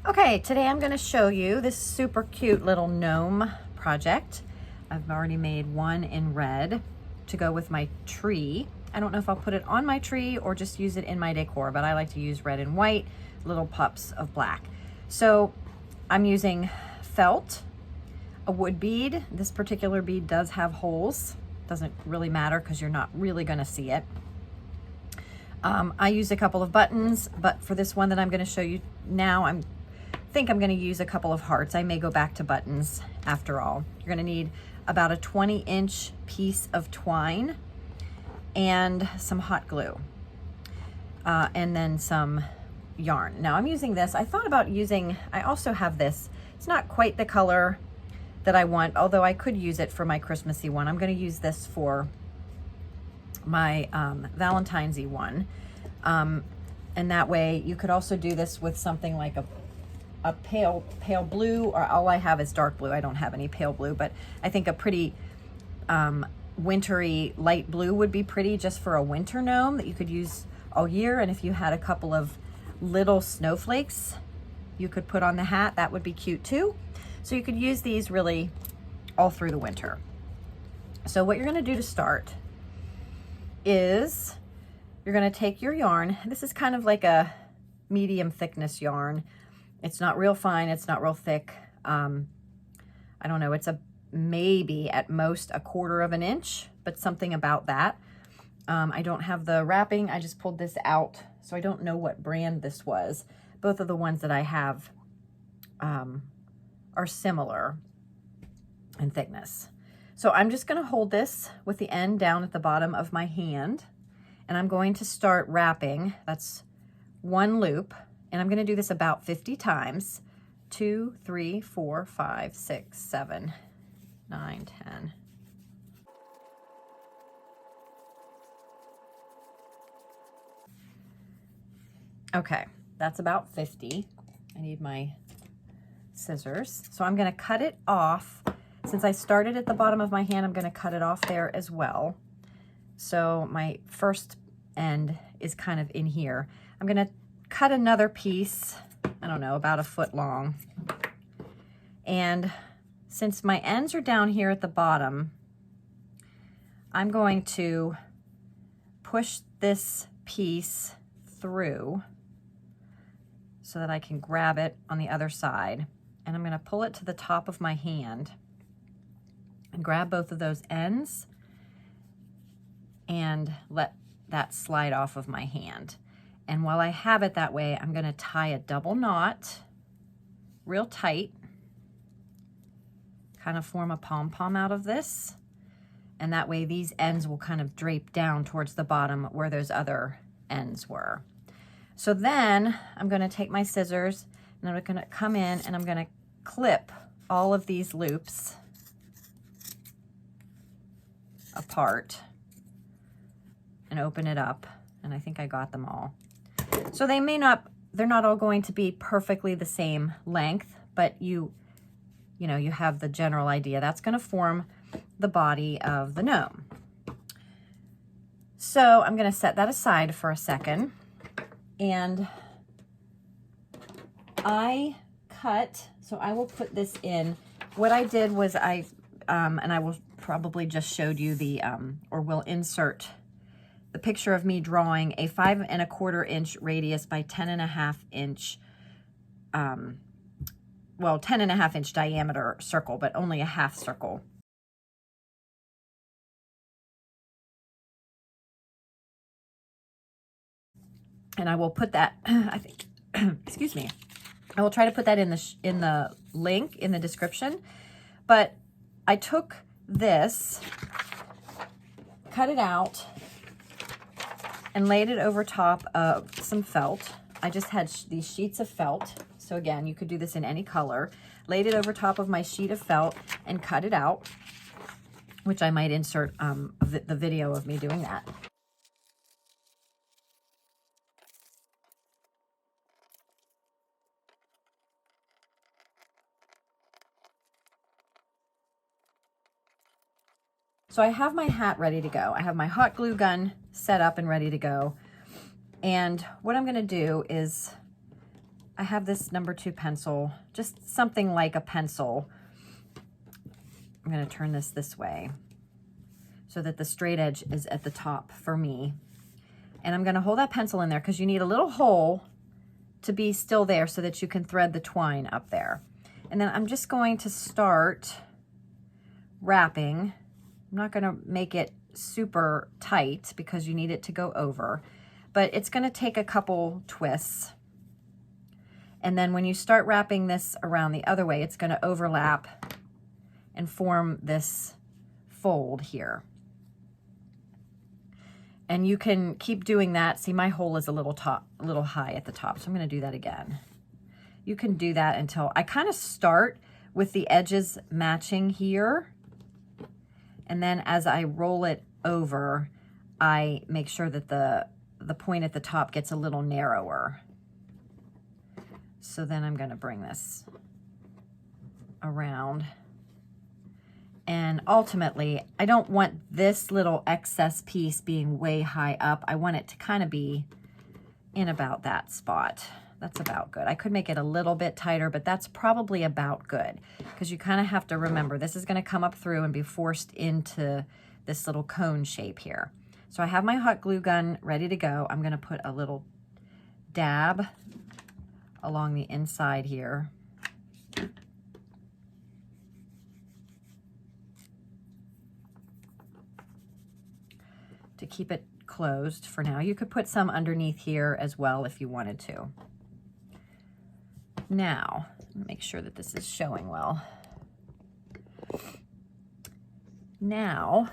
Okay, today I'm going to show you this super cute little gnome project. I've already made one in red to go with my tree. I don't know if I'll put it on my tree or just use it in my decor, but I like to use red and white, little pups of black. So I'm using felt, a wood bead. This particular bead does have holes. Doesn't really matter because you're not really going to see it. I used a couple of buttons, but for this one that I'm going to show you now, I think I'm going to use a couple of hearts. I may go back to buttons after all. You're going to need about a 20-inch piece of twine and some hot glue, and then some yarn. Now I'm using this. I thought about using, I also have this. It's not quite the color that I want, although I could use it for my Christmassy one. I'm going to use this for my Valentine's one. And that way you could also do this with something like a pale blue, or all I have is dark blue. I don't have any pale blue, but I think a pretty wintry light blue would be pretty just for a winter gnome that you could use all year. And if you had a couple of little snowflakes you could put on the hat, that would be cute too. So you could use these really all through the winter. So what you're going to do to start is you're going to take your yarn. This is kind of like a medium thickness yarn. It's not real fine. It's not real thick. I don't know. It's maybe at most 1/4 of an inch, but something about that. I don't have the wrapping. I just pulled this out, so I don't know what brand this was. Both of the ones that I have are similar in thickness. So I'm just going to hold this with the end down at the bottom of my hand, and I'm going to start wrapping. That's one loop, and I'm going to do this about 50 times. 2, 3, 4, 5, 6, 7, 9, 10. Okay, that's about 50. I need my scissors. So I'm going to cut it off. Since I started at the bottom of my hand, I'm going to cut it off there as well. So my first end is kind of in here. I'm going to cut another piece, I don't know, about 1 foot long. And since my ends are down here at the bottom, I'm going to push this piece through so that I can grab it on the other side. And I'm going to pull it to the top of my hand and grab both of those ends and let that slide off of my hand. And while I have it that way, I'm going to tie a double knot real tight, kind of form a pom-pom out of this. And that way these ends will kind of drape down towards the bottom where those other ends were. So then I'm going to take my scissors and I'm going to come in and I'm going to clip all of these loops apart and open it up, and I think I got them all. So they're not all going to be perfectly the same length, but you have the general idea. That's going to form the body of the gnome. So I'm going to set that aside for a second, and I will put this in. What I did was and I will probably just showed you or will insert the picture of me drawing a 5 1/4 inch radius by 10 1/2 inch, 10 1/2 inch diameter circle, but only a half circle. And I will put that, I think, excuse me, I will try to put that in the link in the description. But I took this, cut it out, and laid it over top of some felt. I just had these sheets of felt. So again, you could do this in any color. Laid it over top of my sheet of felt and cut it out, which I might insert the video of me doing that. So I have my hat ready to go. I have my hot glue gun set up and ready to go. And what I'm going to do is I have this number 2 pencil, just something like a pencil. I'm going to turn this way so that the straight edge is at the top for me. And I'm going to hold that pencil in there because you need a little hole to be still there so that you can thread the twine up there. And then I'm just going to start wrapping. I'm not going to make it super tight because you need it to go over, but it's going to take a couple twists. And then when you start wrapping this around the other way, it's going to overlap and form this fold here. And you can keep doing that. See, my hole is a little high at the top, so I'm going to do that again. You can do that until I kind of start with the edges matching here. And then as I roll it over, I make sure that the point at the top gets a little narrower. So then I'm going to bring this around. And ultimately, I don't want this little excess piece being way high up. I want it to kind of be in about that spot. That's about good. I could make it a little bit tighter, but that's probably about good because you kind of have to remember this is going to come up through and be forced into this little cone shape here. So I have my hot glue gun ready to go. I'm going to put a little dab along the inside here. To keep it closed for now. You could put some underneath here as well if you wanted to. Now, make sure that this is showing well. Now,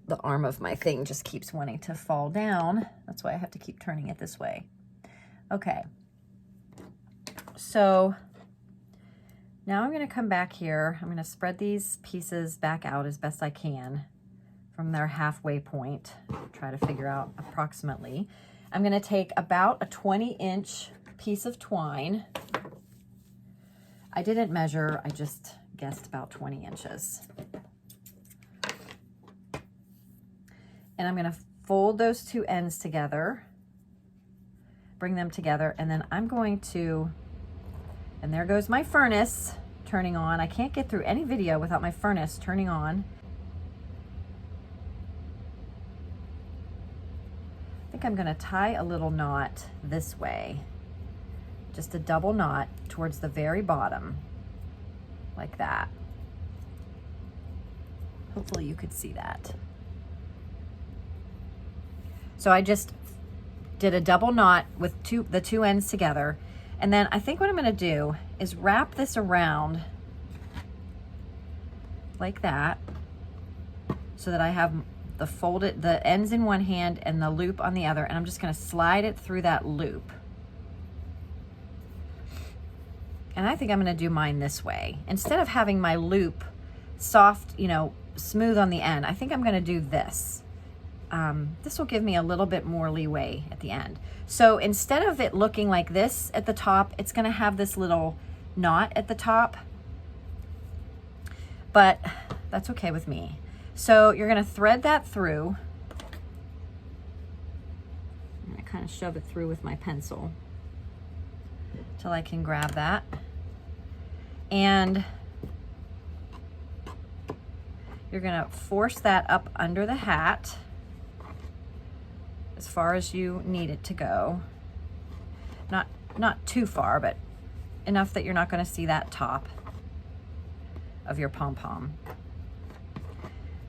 the arm of my thing just keeps wanting to fall down. That's why I have to keep turning it this way. Okay. So now I'm going to come back here. I'm going to spread these pieces back out as best I can from their halfway point. Try to figure out approximately. I'm going to take about a 20-inch piece of twine. I didn't measure, I just guessed about 20 inches. And I'm going to fold those two ends together, bring them together, and then I'm going to, and there goes my furnace turning on. I can't get through any video without my furnace turning on. I think I'm going to tie a little knot this way, just a double knot towards the very bottom, like that. Hopefully you could see that. So I just did a double knot with the two ends together. And then I think what I'm going to do is wrap this around like that so that I have the ends in one hand and the loop on the other. And I'm just going to slide it through that loop. And I think I'm going to do mine this way. Instead of having my loop soft, smooth on the end, I think I'm going to do this. This will give me a little bit more leeway at the end. So instead of it looking like this at the top, it's going to have this little knot at the top. But that's okay with me. So you're going to thread that through. I'm going to kind of shove it through with my pencil till I can grab that. And you're going to force that up under the hat as far as you need it to go. Not too far, but enough that you're not going to see that top of your pom-pom.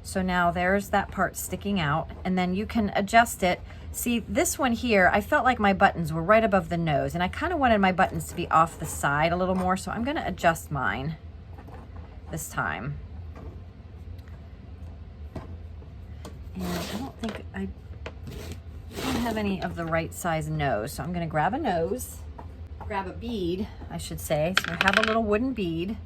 So now there's that part sticking out, and then you can adjust it. See, this one here, I felt like my buttons were right above the nose, and I kind of wanted my buttons to be off the side a little more, so I'm going to adjust mine this time. And I don't think I don't have any of the right size nose, so I'm going to grab a bead, I should say. So I have a little wooden bead,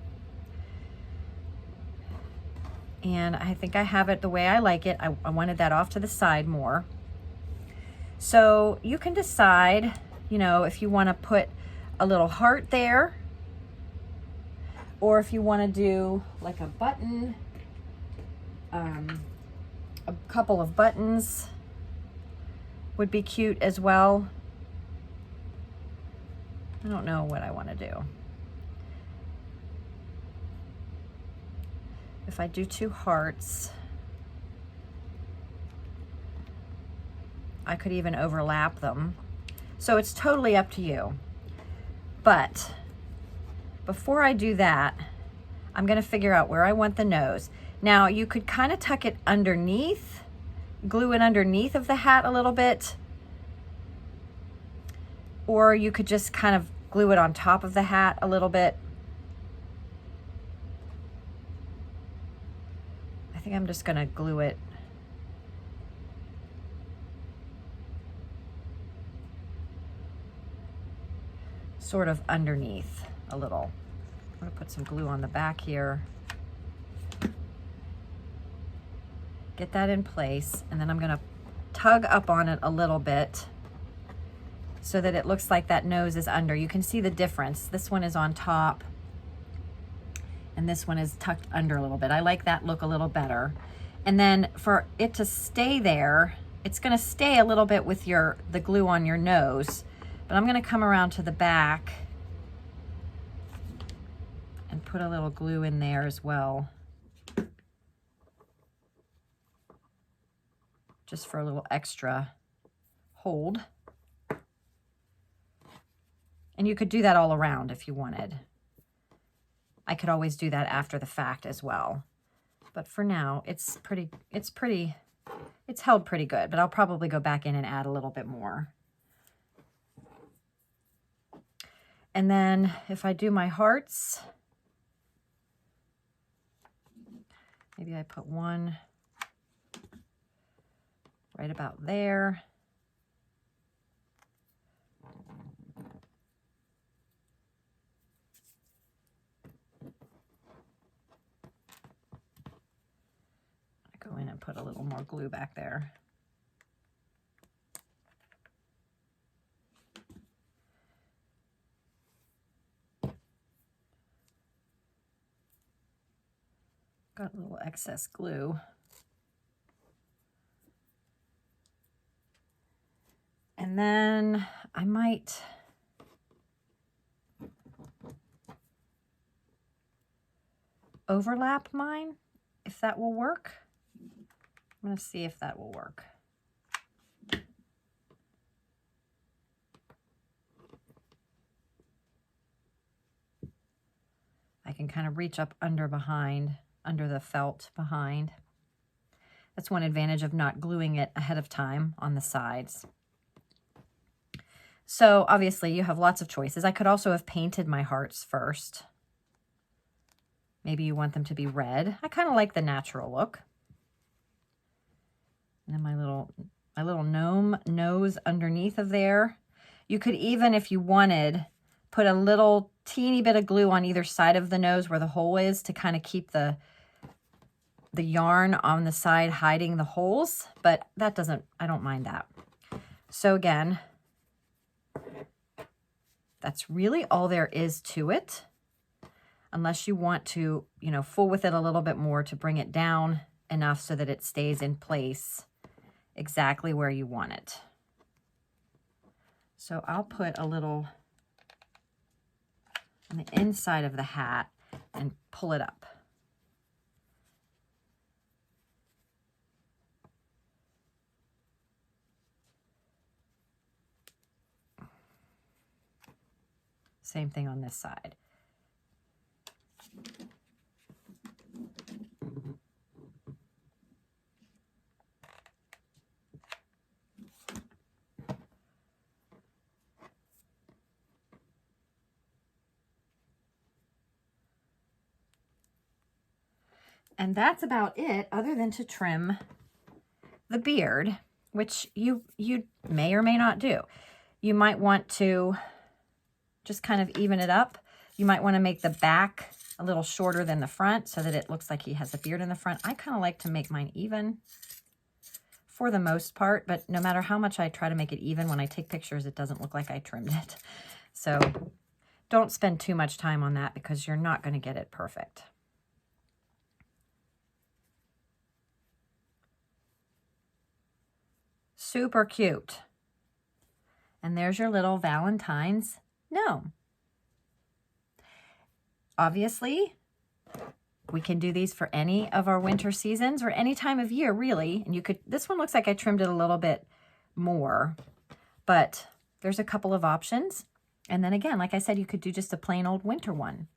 and I think I have it the way I like it. I wanted that off to the side more. So you can decide, if you want to put a little heart there, or if you want to do like a button, a couple of buttons, would be cute as well. I don't know what I want to do. If I do 2 hearts, I could even overlap them. So it's totally up to you. But before I do that, I'm going to figure out where I want the nose. Now you could kind of tuck it underneath, glue it underneath of the hat a little bit, or you could just kind of glue it on top of the hat a little bit. I think I'm just going to glue it sort of underneath a little. I'm going to put some glue on the back here. Get that in place, and then I'm going to tug up on it a little bit so that it looks like that nose is under. You can see the difference. This one is on top and this one is tucked under a little bit. I like that look a little better. And then for it to stay there, it's going to stay a little bit with the glue on your nose, but I'm going to come around to the back and put a little glue in there as well, just for a little extra hold. And you could do that all around if you wanted. I could always do that after the fact as well. But for now, it's held pretty good, but I'll probably go back in and add a little bit more. And then if I do my hearts, maybe I put one right about there. Go in and put a little more glue back there. Got a little excess glue. And then I might overlap mine, if that will work. I'm going to see if that will work. I can kind of reach up under the felt behind. That's one advantage of not gluing it ahead of time on the sides. So obviously you have lots of choices. I could also have painted my hearts first. Maybe you want them to be red. I kind of like the natural look. And then my little gnome nose underneath of there. You could even, if you wanted, put a little teeny bit of glue on either side of the nose where the hole is to kind of keep the yarn on the side hiding the holes, but that doesn't, I don't mind that. So again, that's really all there is to it, unless you want to, fool with it a little bit more to bring it down enough so that it stays in place exactly where you want it. So I'll put a little on the inside of the hat and pull it up. Same thing on this side. And that's about it, other than to trim the beard, which you may or may not do. You might want to just kind of even it up. You might want to make the back a little shorter than the front so that it looks like he has a beard in the front. I kind of like to make mine even for the most part, but no matter how much I try to make it even, when I take pictures, it doesn't look like I trimmed it. So don't spend too much time on that because you're not going to get it perfect. Super cute. And there's your little Valentine's gnome. Obviously, we can do these for any of our winter seasons or any time of year, really. And you could, this one looks like I trimmed it a little bit more, but there's a couple of options. And then again, like I said, you could do just a plain old winter one.